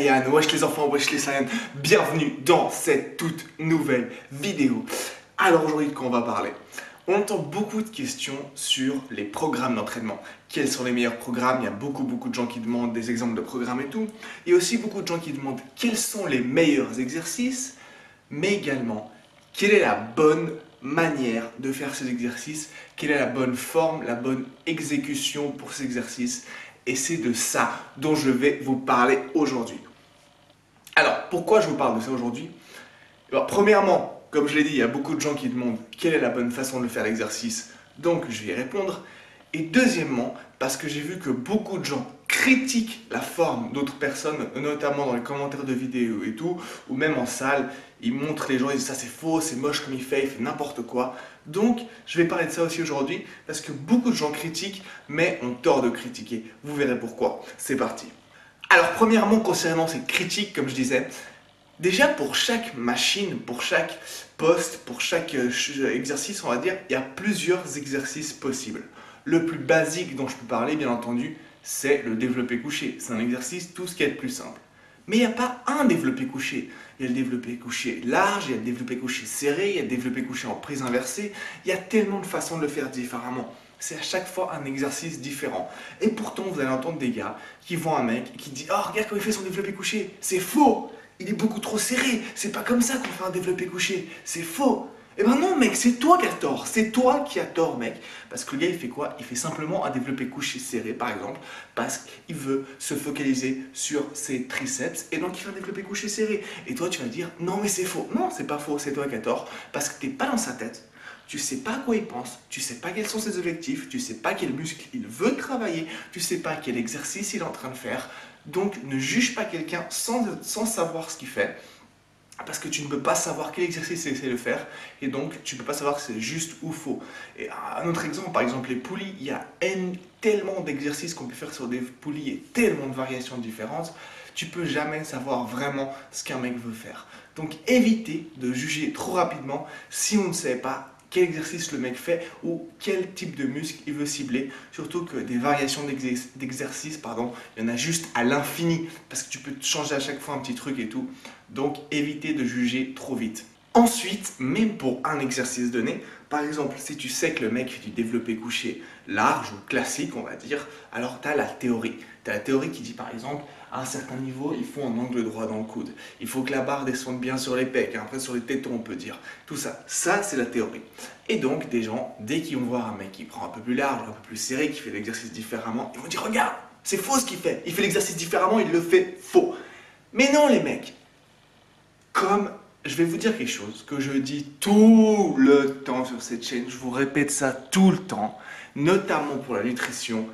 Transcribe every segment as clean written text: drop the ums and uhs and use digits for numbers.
Saiyans, wesh les enfants, wesh les Saiyans, bienvenue dans cette toute nouvelle vidéo. Alors aujourd'hui de quoi on va parler? On entend beaucoup de questions sur les programmes d'entraînement. Quels sont les meilleurs programmes? Il y a beaucoup de gens qui demandent des exemples de programmes et tout. Il y a aussi beaucoup de gens qui demandent quels sont les meilleurs exercices, mais également quelle est la bonne manière de faire ces exercices, quelle est la bonne forme, la bonne exécution pour ces exercices. Et c'est de ça dont je vais vous parler aujourd'hui. Alors, pourquoi je vous parle de ça aujourd'hui? Premièrement, comme je l'ai dit, il y a beaucoup de gens qui demandent quelle est la bonne façon de faire l'exercice, donc je vais y répondre. Et deuxièmement, parce que j'ai vu que beaucoup de gens critiquent la forme d'autres personnes, notamment dans les commentaires de vidéos et tout, ou même en salle, ils montrent les gens, ils disent ça c'est faux, c'est moche comme il fait n'importe quoi. Donc, je vais parler de ça aussi aujourd'hui, parce que beaucoup de gens critiquent, mais ont tort de critiquer. Vous verrez pourquoi. C'est parti. Alors, premièrement, concernant ces critiques, comme je disais, déjà pour chaque machine, pour chaque poste, pour chaque exercice, on va dire, il y a plusieurs exercices possibles. Le plus basique dont je peux parler, bien entendu, c'est le développé couché. C'est un exercice, tout ce qui est le plus simple. Mais il n'y a pas un développé couché. Il y a le développé couché large, il y a le développé couché serré, il y a le développé couché en prise inversée. Il y a tellement de façons de le faire différemment. C'est à chaque fois un exercice différent. Et pourtant, vous allez entendre des gars qui voient un mec et qui disent « Oh, regarde comment il fait son développé couché. C'est faux. Il est beaucoup trop serré. C'est pas comme ça qu'on fait un développé couché. C'est faux. » Eh ben non mec, c'est toi qui as tort, c'est toi qui as tort mec. Parce que le gars il fait quoi? Il fait simplement un développé couché serré par exemple, parce qu'il veut se focaliser sur ses triceps et donc il fait un développé couché serré. Et toi tu vas dire non mais c'est faux. Non c'est pas faux, c'est toi qui as tort, parce que t'es pas dans sa tête. Tu sais pas à quoi il pense, tu sais pas quels sont ses objectifs, tu sais pas quel muscle il veut travailler, tu sais pas quel exercice il est en train de faire. Donc ne juge pas quelqu'un sans savoir ce qu'il fait. Parce que tu ne peux pas savoir quel exercice il essaie de faire et donc tu ne peux pas savoir si c'est juste ou faux. Et un autre exemple, par exemple les poulies, il y a tellement d'exercices qu'on peut faire sur des poulies et tellement de variations différentes, tu ne peux jamais savoir vraiment ce qu'un mec veut faire. Donc évitez de juger trop rapidement si on ne sait pas quel exercice le mec fait ou quel type de muscle il veut cibler. Surtout que des variations d'exercices, il y en a juste à l'infini parce que tu peux changer à chaque fois un petit truc et tout. Donc évitez de juger trop vite. Ensuite, même pour un exercice donné, par exemple, si tu sais que le mec fait du développé couché large ou classique, on va dire, alors tu as la théorie. Tu as la théorie qui dit par exemple, à un certain niveau, il faut un angle droit dans le coude. Il faut que la barre descende bien sur les pecs, après sur les tétons on peut dire. Tout ça, c'est la théorie. Et donc des gens, dès qu'ils vont voir un mec qui prend un peu plus large, un peu plus serré, qui fait l'exercice différemment, ils vont dire regarde, c'est faux ce qu'il fait. Il fait l'exercice différemment, il le fait faux. Mais non les mecs, comme je vais vous dire quelque chose que je dis tout le temps sur cette chaîne, je vous répète ça tout le temps, notamment pour la nutrition,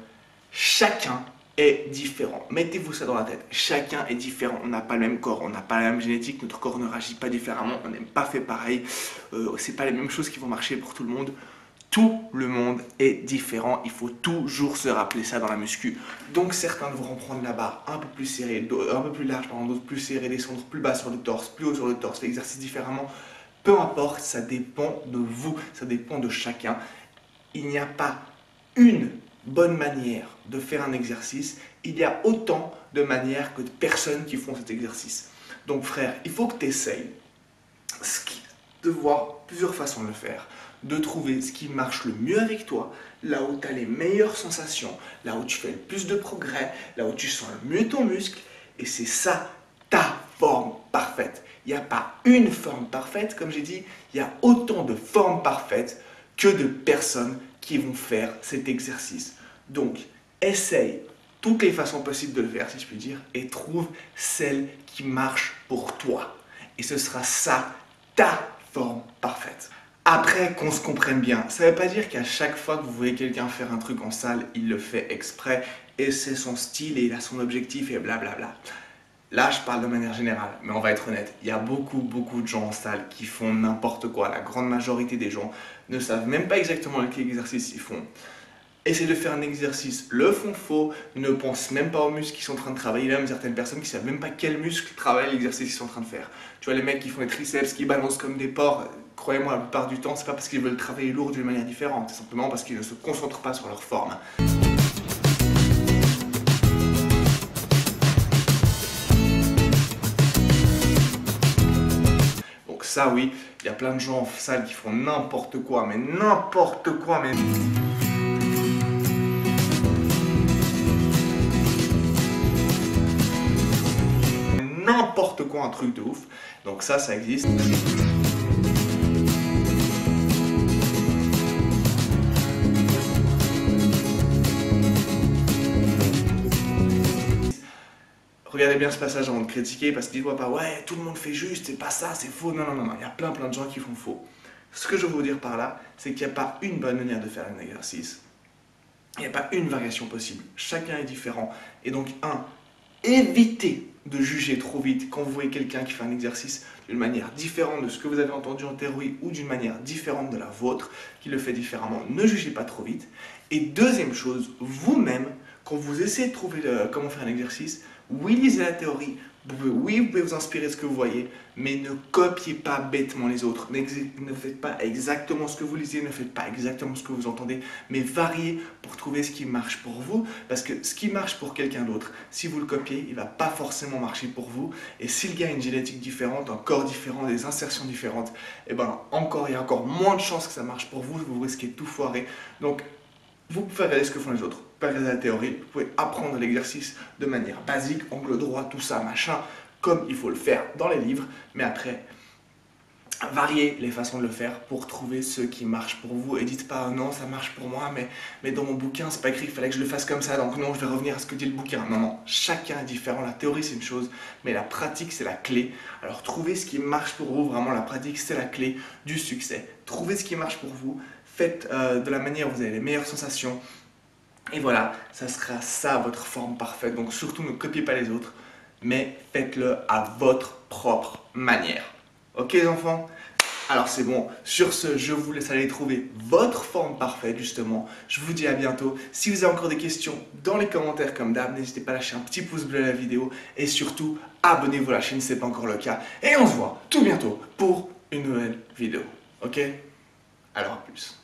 chacun est différent. Mettez-vous ça dans la tête, chacun est différent, on n'a pas le même corps, on n'a pas la même génétique, notre corps ne réagit pas différemment, on n'est pas fait pareil, c'est pas les mêmes choses qui vont marcher pour tout le monde. Tout le monde est différent, il faut toujours se rappeler ça dans la muscu. Donc certains devront prendre la barre un peu plus serrée, un peu plus large, d'autres plus serrée, descendre plus bas sur le torse, plus haut sur le torse, l'exercice différemment. Peu importe, ça dépend de vous, ça dépend de chacun. Il n'y a pas une bonne manière de faire un exercice, il y a autant de manières que de personnes qui font cet exercice. Donc frère, il faut que tu essayes de voir plusieurs façons de le faire, de trouver ce qui marche le mieux avec toi, là où tu as les meilleures sensations, là où tu fais le plus de progrès, là où tu sens le mieux ton muscle, et c'est ça ta forme parfaite. Il n'y a pas une forme parfaite, comme j'ai dit, il y a autant de formes parfaites que de personnes qui vont faire cet exercice. Donc, essaye toutes les façons possibles de le faire, si je puis dire, et trouve celle qui marche pour toi. Et ce sera ça, ta forme parfaite. Après, qu'on se comprenne bien, ça ne veut pas dire qu'à chaque fois que vous voyez quelqu'un faire un truc en salle, il le fait exprès et c'est son style et il a son objectif et blablabla. Là, je parle de manière générale, mais on va être honnête, il y a beaucoup de gens en salle qui font n'importe quoi. La grande majorité des gens ne savent même pas exactement quel exercice ils font. Essayer de faire un exercice, le font faux, ne pensent même pas aux muscles qu'ils sont en train de travailler. Il y a même certaines personnes qui ne savent même pas quel muscle travaille l'exercice qu'ils sont en train de faire. Tu vois les mecs qui font les triceps, qui balancent comme des porcs, croyez-moi, la plupart du temps, c'est pas parce qu'ils veulent travailler lourd d'une manière différente, c'est simplement parce qu'ils ne se concentrent pas sur leur forme. ça oui, il y a plein de gens en salle qui font n'importe quoi, mais n'importe quoi, mais... n'importe quoi, un truc de ouf. Donc ça existe. Regardez bien ce passage avant de critiquer, parce que dites-moi pas, ouais, tout le monde fait juste, c'est pas ça, c'est faux. Non, non, non, non, il y a plein de gens qui font faux. Ce que je veux vous dire par là, c'est qu'il n'y a pas une bonne manière de faire un exercice. Il n'y a pas une variation possible. Chacun est différent. Et donc, évitez de juger trop vite quand vous voyez quelqu'un qui fait un exercice d'une manière différente de ce que vous avez entendu en théorie ou d'une manière différente de la vôtre, qui le fait différemment. Ne jugez pas trop vite. Et deuxième chose, vous-même, quand vous essayez de trouver comment faire un exercice, oui, lisez la théorie, oui, vous pouvez vous inspirer de ce que vous voyez, mais ne copiez pas bêtement les autres. Ne faites pas exactement ce que vous lisez, ne faites pas exactement ce que vous entendez, mais variez pour trouver ce qui marche pour vous, parce que ce qui marche pour quelqu'un d'autre, si vous le copiez, il ne va pas forcément marcher pour vous. Et si le gars a une génétique différente, un corps différent, des insertions différentes, et ben il y a encore moins de chances que ça marche pour vous, vous risquez de tout foirer. Donc, vous pouvez regarder ce que font les autres, vous pouvez regarder la théorie, vous pouvez apprendre l'exercice de manière basique, angle droit, tout ça, machin, comme il faut le faire dans les livres, mais après, variez les façons de le faire pour trouver ce qui marche pour vous. Et dites pas, non, ça marche pour moi, mais dans mon bouquin, c'est pas écrit qu'il fallait que je le fasse comme ça, donc non, je vais revenir à ce que dit le bouquin. Non, non, chacun est différent, la théorie c'est une chose, mais la pratique c'est la clé. Alors trouvez ce qui marche pour vous, vraiment la pratique c'est la clé du succès. Trouvez ce qui marche pour vous. Faites de la manière où vous avez les meilleures sensations. Et voilà, ça sera ça votre forme parfaite. Donc surtout ne copiez pas les autres, mais faites-le à votre propre manière. Ok les enfants? Alors c'est bon, sur ce, je vous laisse aller trouver votre forme parfaite justement. Je vous dis à bientôt. Si vous avez encore des questions, dans les commentaires comme d'hab, n'hésitez pas à lâcher un petit pouce bleu à la vidéo. Et surtout, abonnez-vous à la chaîne si ce n'est pas encore le cas. Et on se voit tout bientôt pour une nouvelle vidéo. Ok? Alors à plus.